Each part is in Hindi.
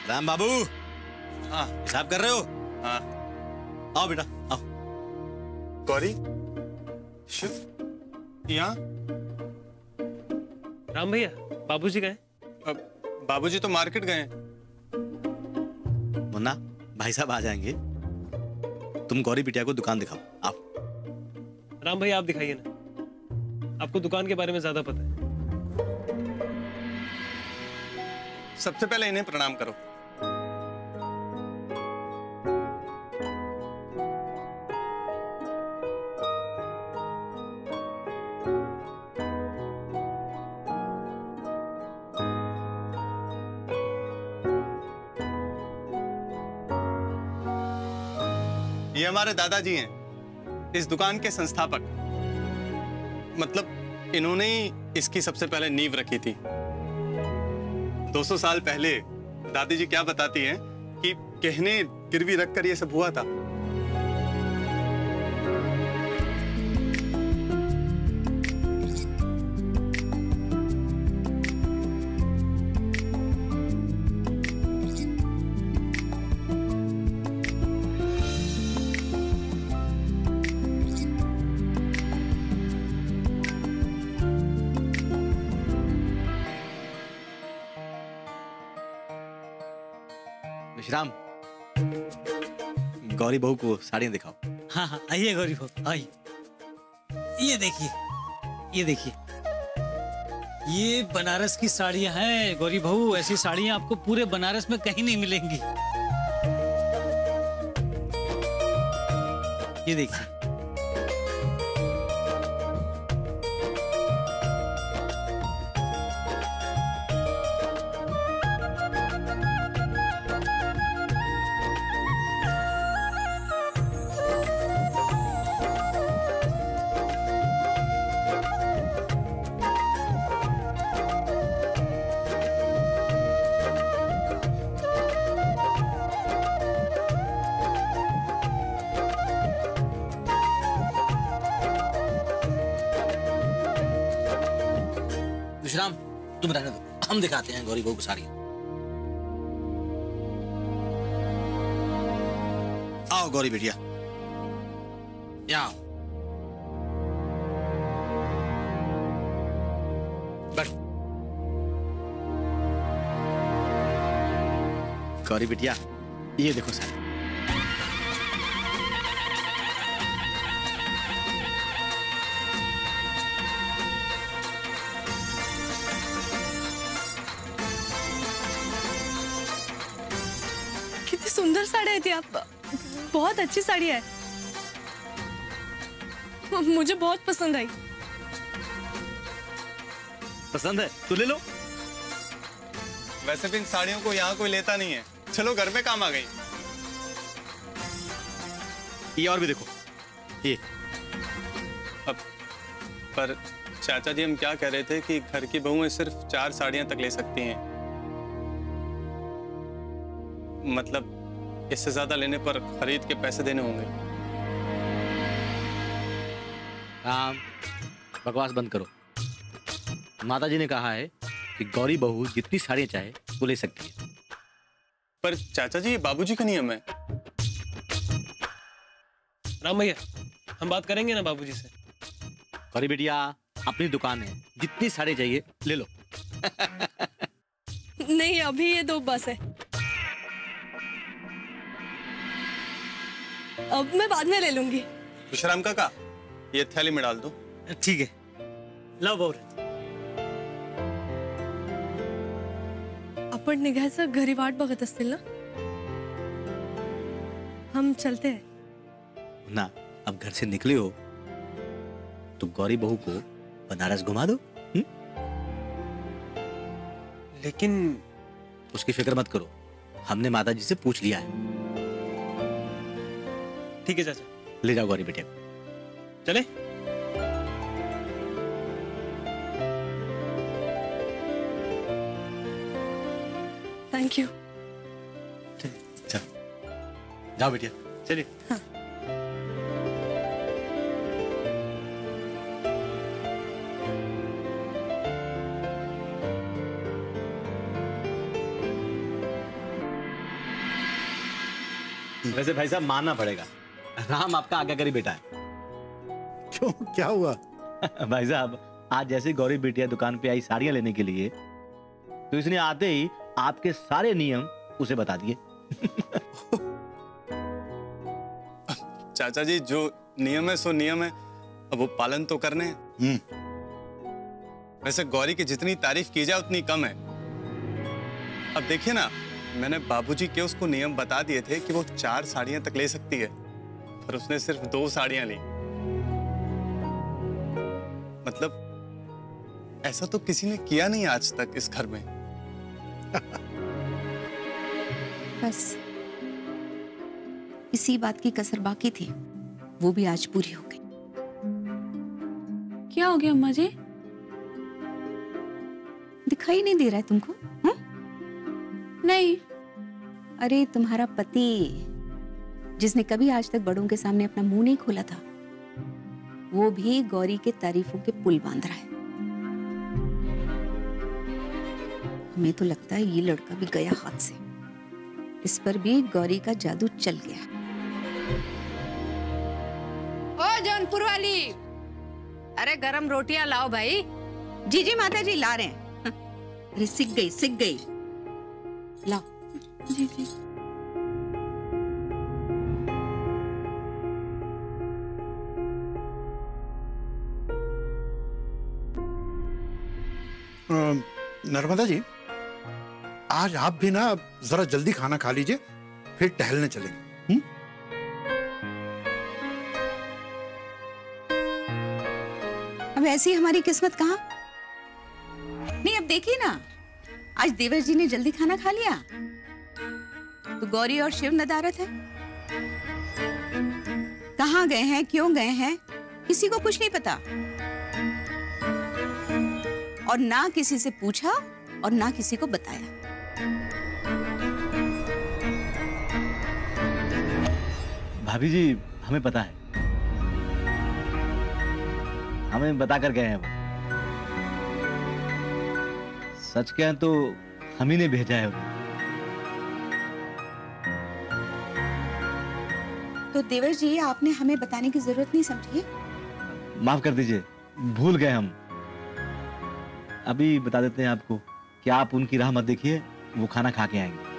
राम बाबू। हाँ हिसाब कर रहे हो? हाँ। आओ बेटा आओ। गौरी, शिव, यहाँ? राम भैया, बाबूजी गए? बाबूजी तो मार्केट गए हैं। मुन्ना, भाई साहब आ जाएंगे, तुम गौरी बिटिया को दुकान दिखाओ। आओ। राम भैया आप दिखाइए ना, आपको दुकान के बारे में ज्यादा पता है। सबसे पहले इन्हें प्रणाम करो। ये हमारे दादाजी हैं, इस दुकान के संस्थापक। मतलब इन्होंने ही इसकी सबसे पहले नींव रखी थी। 200 साल पहले दादी जी क्या बताती हैं कि गहने गिरवी रखकर ये सब हुआ था। विश्राम, गौरी बहू को साड़ियाँ दिखाओ। हाँ हाँ, आइए गौरी बहू आइए। ये देखिए, ये देखिए, ये बनारस की साड़ियाँ हैं गौरी बहू। ऐसी साड़ियाँ आपको पूरे बनारस में कहीं नहीं मिलेंगी। ये देखिए। विश्राम, तुम रहने दो, हम दिखाते हैं गौरी बहू को साड़ी। आओ गौरी बिटिया, यहाँ आओ। बैठो। गौरी बिटिया, ये देखो साड़ी। कितनी सुंदर साड़ी थी आप, बहुत अच्छी साड़ी है, मुझे बहुत पसंद आई। पसंद है तो ले लो। वैसे भी इन साड़ियों को यहाँ कोई लेता नहीं है, चलो घर में काम आ गई। ये और भी देखो, ये। अब पर चाचा जी, हम क्या कह रहे थे कि घर की बहुएं सिर्फ 4 साड़ियां तक ले सकती हैं। मतलब इससे ज्यादा लेने पर खरीद के पैसे देने होंगे। राम, बकवास बंद करो। माता जी ने कहा है कि गौरी बहू जितनी साड़ियां चाहे वो ले सकती है। पर चाचा जी, ये बाबूजी का नियम है। राम भैया, हम बात करेंगे ना बाबूजी से। गौरी बिटिया, अपनी दुकान है, जितनी साड़ी चाहिए ले लो। नहीं, अभी ये 2 बस है, अब मैं बाद में ले लूंगी। विश्राम काका, ये थैली में डाल दो। ठीक है, लाओ बहू। आपण निघायचं, घरी वाट बघत असतील ना? हम चलते हैं। ना, अब घर से निकले हो तो गौरी बहू को बनारस घुमा दो। लेकिन उसकी फिक्र मत करो, हमने माता जी से पूछ लिया है। ठीक है चाचा, ले जाओ गौरी बेटे। चले। Thank you. चलो जाओ बेटिया, चलिए। हाँ। वैसे भाई साहब मानना पड़ेगा, राम आपका आज्ञाकारी बेटा है। क्यों, क्या हुआ? भाई साहब आज जैसे गौरी बिटिया दुकान पे आई साड़ियां लेने के लिए, तो इसने आते ही आपके सारे नियम उसे बता दिए। चाचा जी, जो नियम है सो नियम है, अब वो पालन तो करने हैं। वैसे गौरी की जितनी तारीफ की जाए उतनी कम है। अब देखिए ना, मैंने बाबूजी के उसको नियम बता दिए थे कि वो 4 साड़ियां तक ले सकती है, पर उसने सिर्फ 2 साड़ियां ली। मतलब ऐसा तो किसी ने किया नहीं आज तक इस घर में। बस इसी बात की कसर बाकी थी, वो भी आज पूरी हो गई। क्या हो गया अम्मा जी? दिखाई नहीं दे रहा है तुमको? नहीं। अरे तुम्हारा पति, जिसने कभी आज तक बड़ों के सामने अपना मुंह नहीं खोला था, वो भी गौरी के तारीफों के पुल बांध रहा है। हमें तो लगता है ये लड़का भी गया हाथ से। इस पर भी गौरी का जादू चल गया। ओ जौनपुर वाली, अरे गरम रोटियां लाओ भाई। जी जी माता जी ला रहे हैं। अरे सिक गई लाओ। जी जी। नर्मदा जी, आज आप भी ना जरा जल्दी खाना खा लीजिए, फिर टहलने चलेंगे। अब ऐसी हमारी किस्मत कहाँ? नहीं, अब देखिए ना, आज देवर जी ने जल्दी खाना खा लिया तो गौरी और शिव नदारत है। कहाँ गए हैं, क्यों गए हैं, किसी को कुछ नहीं पता, और ना किसी से पूछा और ना किसी को बताया। भाभी जी हमें पता है, हमें बता कर गए हैं वो। सच कहें तो हम ही ने भेजा है उन्हें। तो देवर जी, आपने हमें बताने की जरूरत नहीं समझी? माफ कर दीजिए, भूल गए हम। अभी बता देते हैं आपको कि आप उनकी राह मत देखिए, वो खाना खा के आएंगे।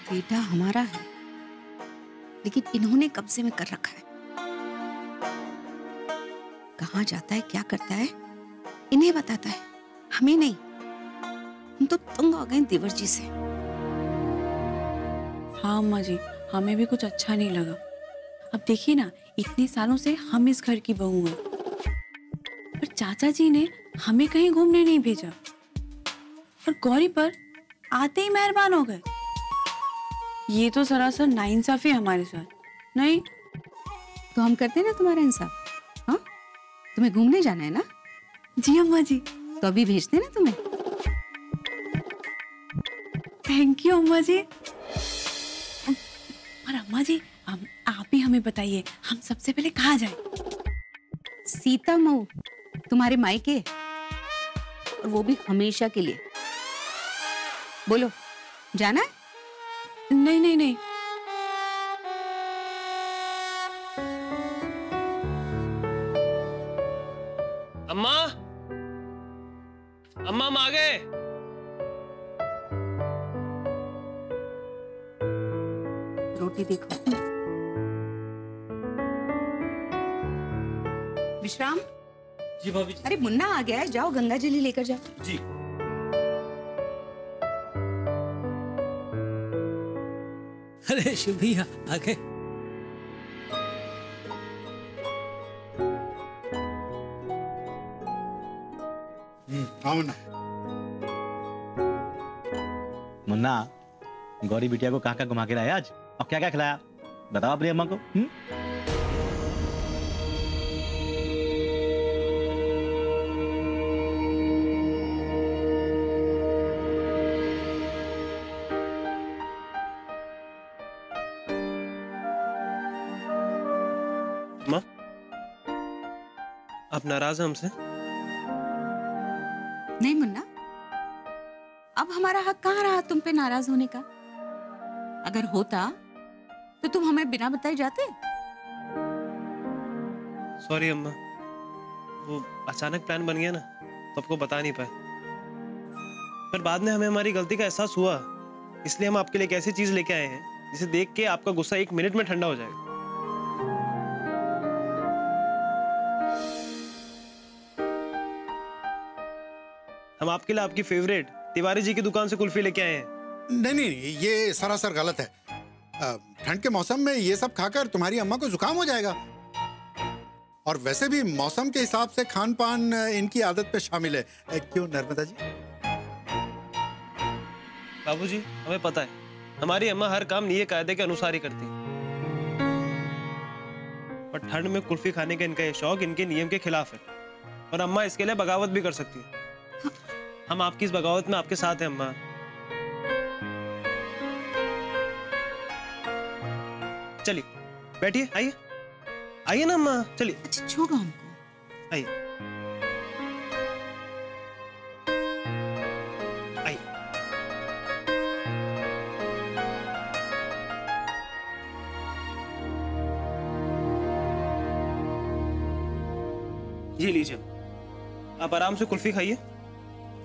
बेटा हमारा है, लेकिन इन्होंने कब्जे में कर रखा है। कहाँ जाता है, क्या करता है, इन्हें बताता है, हमें नहीं। हम तो तंग आ गए देवर जी से। हाँ अम्मा जी, हमें भी कुछ अच्छा नहीं लगा। अब देखिए ना, इतने सालों से हम इस घर की बहू हैं, पर चाचा जी ने हमें कहीं घूमने नहीं भेजा और गौरी पर आते ही मेहरबान हो गए। ये तो सरासर नाइंसाफी है हमारे साथ। नहीं तो हम करते हैं ना तुम्हारा इंसाफ। हाँ, तुम्हें घूमने जाना है ना? जी अम्मा जी। तो अभी भेजते हैं ना तुम्हें। थैंक यू अम्मा जी। और अम्मा जी, आप ही हमें बताइए, हम सबसे पहले कहाँ जाएं? सीता मऊ, तुम्हारे मायके, और वो भी हमेशा के लिए। बोलो, जाना है? नहीं नहीं नहीं। अम्मा, अम्मा हम आ गए। रोटी देखो। विश्राम। जी भाभी। अरे मुन्ना आ गया है, जाओ गंगा जली लेकर जाओ। जी। अरे शिव भैया आ गए। आओ ना। मुन्ना, गौरी बिटिया को कहाँ घुमा के लाया आज, और क्या क्या खिलाया, बताओ अपनी अम्मा को। आप नाराज हैं हमसे? नहीं मुन्ना, अब हमारा हक कहाँ रहा तुम पे नाराज होने का? अगर होता तो तुम हमें बिना बताए जाते। सॉरी अम्मा, वो अचानक प्लान बन गया ना, तो आपको बता नहीं पाए। पर बाद में हमें हमारी गलती का एहसास हुआ, इसलिए हम आपके लिए एक ऐसी चीज लेके आए हैं जिसे देख के आपका गुस्सा 1 मिनट में ठंडा हो जाएगा। हम आपके लिए आपकी फेवरेट तिवारी जी की दुकान से कुल्फी लेके आए हैं। नहीं नहीं, ये सरासर गलत है। ठंड के मौसम में ये सब खाकर तुम्हारी अम्मा को जुकाम हो जाएगा। और वैसे भी मौसम के हिसाब से खान पान इनकी आदत पे शामिल है। क्यों नर्मदा जी? बाबूजी, हमें पता है हमारी अम्मा हर काम नियम कायदे के अनुसार ही करती है, पर ठंड में कुल्फी खाने का इनका ये शौक इनके नियम के खिलाफ है, और अम्मा इसके लिए बगावत भी कर सकती है। हम आपकी इस बगावत में आपके साथ हैं अम्मा। चलिए बैठिए, आइए आइए ना अम्मा, चलिए। अच्छा छोड़ो हमको। आइए आइए। ये लीजिए, आप आराम से कुल्फी खाइए।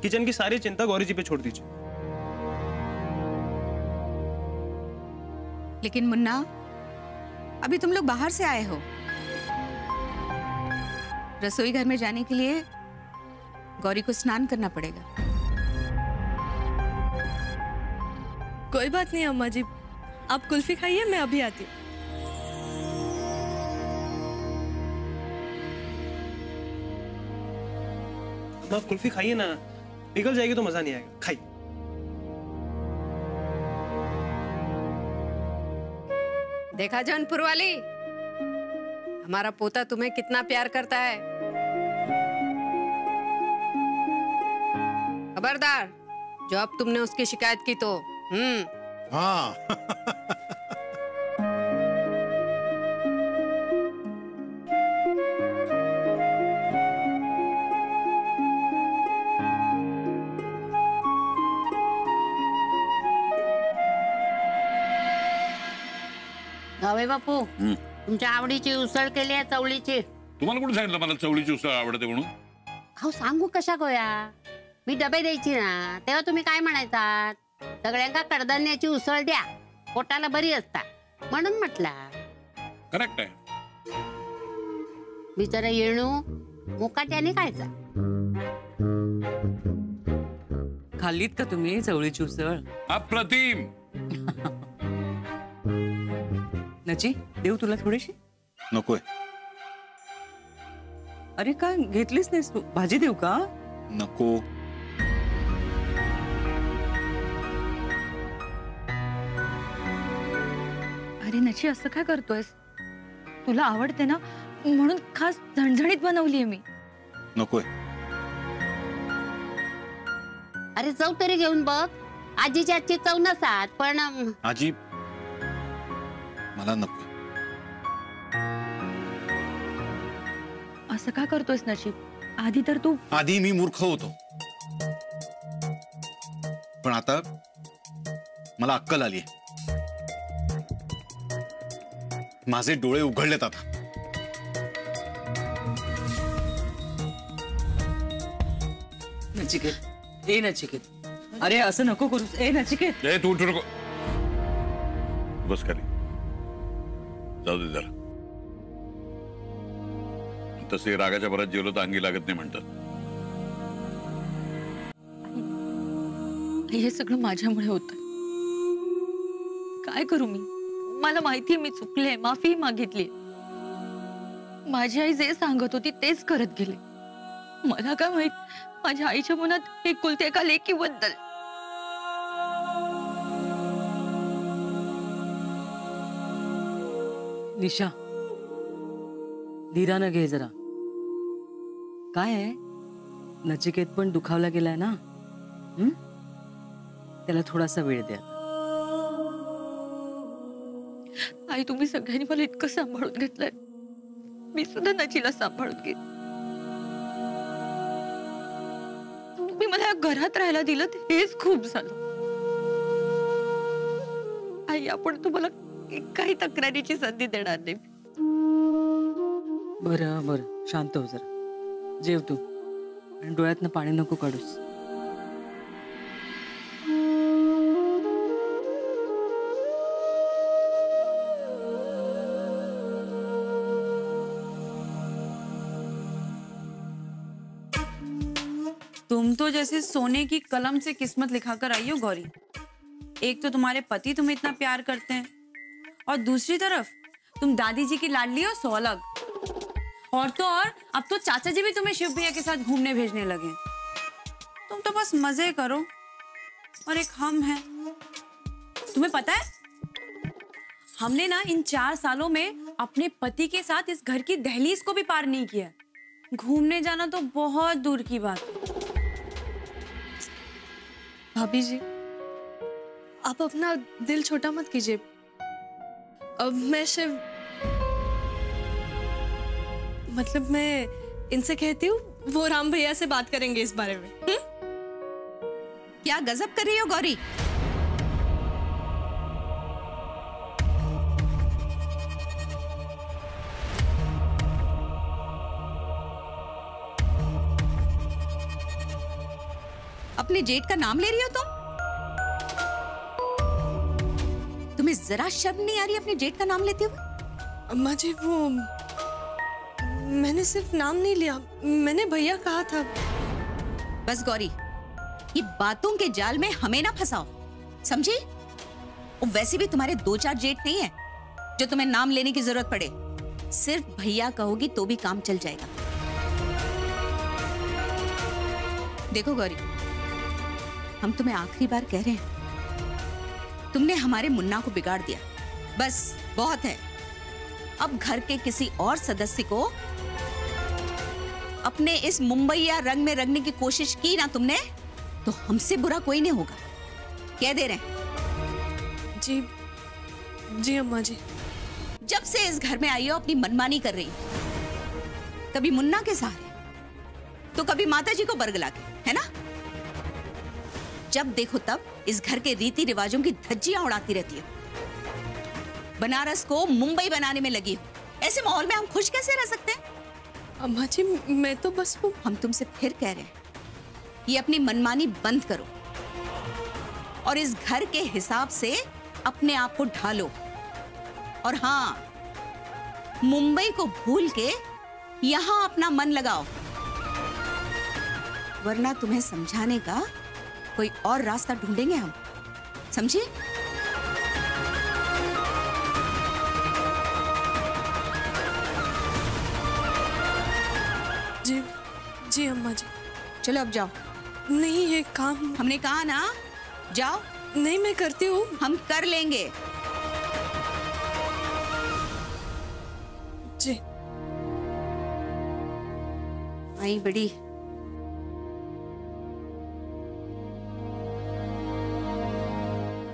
किचन की सारी चिंता गौरी जी पे छोड़ दीजिए। लेकिन मुन्ना, अभी तुम लोग बाहर से आए हो, रसोई घर में जाने के लिए गौरी को स्नान करना पड़ेगा। कोई बात नहीं अम्मा जी, आप कुल्फी खाइए, मैं अभी आती हूँ। आप कुल्फी खाइए ना, पिघल जाएगी तो मजा नहीं आएगा। खाइए। देखा जौनपुर वाली, हमारा पोता तुम्हें कितना प्यार करता है। खबरदार, जो अब तुमने उसकी शिकायत की तो हाँ। जावई बापू, तुमच्या आवडीची उसळ केली आहे चवळीची। तुम्हाला कोणी सांगितलं मला चवळीची उसळ आवडते म्हणून? अहो सांगू कशा गोया, मी डबे द्यायची ना तेव्हा तुम्ही काय म्हणायचात, सगळ्यांका कडधान्याची उसळ द्या, पोटाला बरी असता म्हणून म्हटला। करेक्ट आहे। बिचारा येणू मुकाट्याने खायचा। खाल्लीत का तुम्ही चवळीची उसळ? अप्रतिम। नची देऊ तुला थोडीशी? नकोय। अरे का घेतलीच नाहीस तू? भाजी देऊ का? नको। अरे नची, असं काय करतोयस? तुला आवडते ना म्हणून खास झणझणीत बनवलीये मी। नकोय। अरे चव तरी घेऊन बघ, आजीची आजची चव नसात पण आजी मला नको। असं का करतोयस नशीब? आधी तर तू आधी मी मूर्ख होतो, पण आता मला अक्कल आली। माझे डोळे उघडलेत आता। नचिकेत, ए नचिकेत, अरे असं नको करूस। ए नचिकेत, ए तू उठू नको, बस खाली जाऊ दे जरा। तसे रागाच्या भरात जेवलो तर अंगी लागत नाही म्हणतात। हे सगळं माझ्यामुळे होतं। काय करू मी? मला माहितीये मी चुकले, माफी मागितली। माझी आई जे सांगत होती तेच करत गेले। मला काय माहित माझ्या आईच्या मनात एकुलती एका लेकीबद्दल। निशा धीरानं घे जरा। काय आहे, नचिकेत पण दुखावला गेलाय ना, त्याला थोडासा वेळ द्या। आई तुम्ही सगळ्यांनी मला इतकं सांभाळून घेतलंय, मी सुद्धा नचीला सांभाळून घेत। तुम्ही मला घरात राहायला दिलं हेच खूप झालं. आई, आपण तुम्हाला काही तक्रारीची संधी देणार नाही. बरं बरं, शांत हो जरा. जेव तू आणि डोळ्यातनं पाणी नको काढूस. तुम तो जैसे सोने की कलम से किस्मत लिखाकर आई हो गौरी. एक तो तुम्हारे पति तुम्हें इतना प्यार करते हैं और दूसरी तरफ तुम दादी जी की लाडली हो सो अलग. और तो और अब तो चाचा जी भी तुम्हें शिव भैया के साथ घूमने भेजने लगे. तुम तो बस मजे करो और एक हम हैं. तुम्हें पता है हमने ना इन 4 सालों में अपने पति के साथ इस घर की दहलीज को भी पार नहीं किया. घूमने जाना तो बहुत दूर की बात है. भाभी जी, आप अपना दिल छोटा मत कीजिए. अब मैं शिव, मतलब मैं इनसे कहती हूँ वो राम भैया से बात करेंगे इस बारे में. क्या गजब कर रही हो गौरी? अपने जेठ का नाम ले रही हो तुम? तुम्हें जरा शर्म नहीं आ रही अपने जेठ का नाम लेते हुए? अम्मा जी, वो मैंने सिर्फ नाम नहीं लिया, मैंने भैया कहा था. बस गौरी, ये बातों के जाल में हमें ना फंसाओ, समझी? और वैसे भी तुम्हारे 2-4 जेठ नहीं है जो तुम्हें नाम लेने की जरूरत पड़े. सिर्फ भैया कहोगी तो भी काम चल जाएगा. देखो गौरी, हम तुम्हें आखिरी बार कह रहे हैं, तुमने हमारे मुन्ना को बिगाड़ दिया. बस बहुत है. अब घर के किसी और सदस्य को अपने इस मुंबईया रंग में रंगने की कोशिश की ना तुमने, तो हमसे बुरा कोई नहीं होगा. कह दे रहे हैं. जी जी अम्मा जी. जब से इस घर में आई हो अपनी मनमानी कर रही. कभी मुन्ना के सहारे तो कभी माता जी को बरगला के, है ना? जब देखो तब इस घर के रीति रिवाजों की धज्जियां उड़ाती रहती है. बनारस को मुंबई बनाने में लगी हो. ऐसे माहौल में हम खुश कैसे रह सकते हैं? अम्मा जी, मैं तो बस वो, हम तुमसे फिर कह रहे हैं, ये अपनी मनमानी बंद करो और इस घर के हिसाब से अपने आप को ढालो. और हाँ, मुंबई को भूल के यहां अपना मन लगाओ, वरना तुम्हें समझाने का कोई और रास्ता ढूंढेंगे हम. समझे? जी जी अम्मा जी. चलो अब जाओ. नहीं, ये काम हमने कहा ना, जाओ. नहीं, मैं करती हूँ. हम कर लेंगे. जी. आई बड़ी.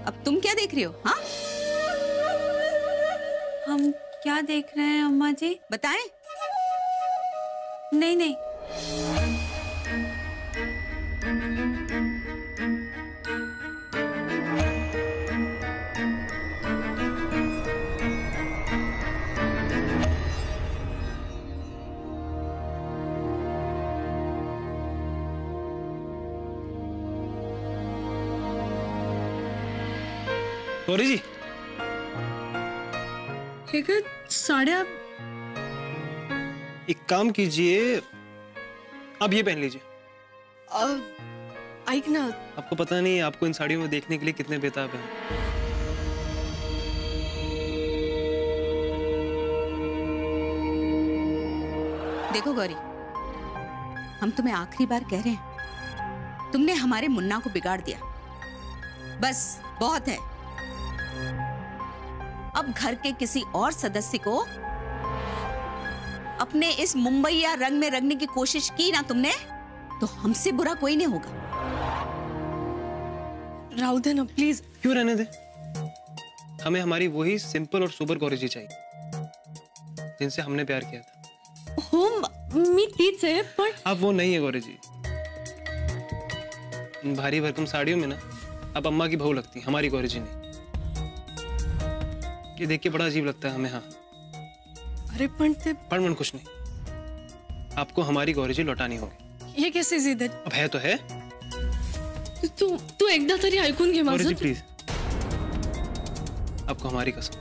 अब तुम क्या देख रही हो? हाँ, हम क्या देख रहे हैं अम्मा जी? बताएं. नहीं नहीं, गौरी जी, साड़ियाँ. एक काम कीजिए, अब ये पहन लीजिए. आइक ना, आपको पता नहीं आपको इन साड़ियों में देखने के लिए कितने बेताब हैं. देखो गौरी, हम तुम्हें आखिरी बार कह रहे हैं, तुमने हमारे मुन्ना को बिगाड़ दिया. बस बहुत है. अब घर के किसी और सदस्य को अपने इस मुंबईया रंग में रंगने की कोशिश की ना तुमने, तो हमसे बुरा कोई नहीं होगा. राहु दे ना प्लीज. क्यों रहने दे? हमें हमारी वही सिंपल और सुपर गौरी जी चाहिए जिनसे हमने प्यार किया था. हो मी तीच आहे पण अब वो नहीं है गौरी जी. इन भारी भरकम साड़ियों में ना आप अम्मा की बहू लगती, हमारी गौरी जी नहीं। ये देख के बड़ा अजीब लगता है हमें। हाँ अरे पण कुछ नहीं, आपको हमारी गौरी जी लौटानी होगी। ये कैसे जिद है? अब है तो है। तू एकदा तरी ऐकून घे गौरी माझं। जी प्लीज, आपको हमारी कसम।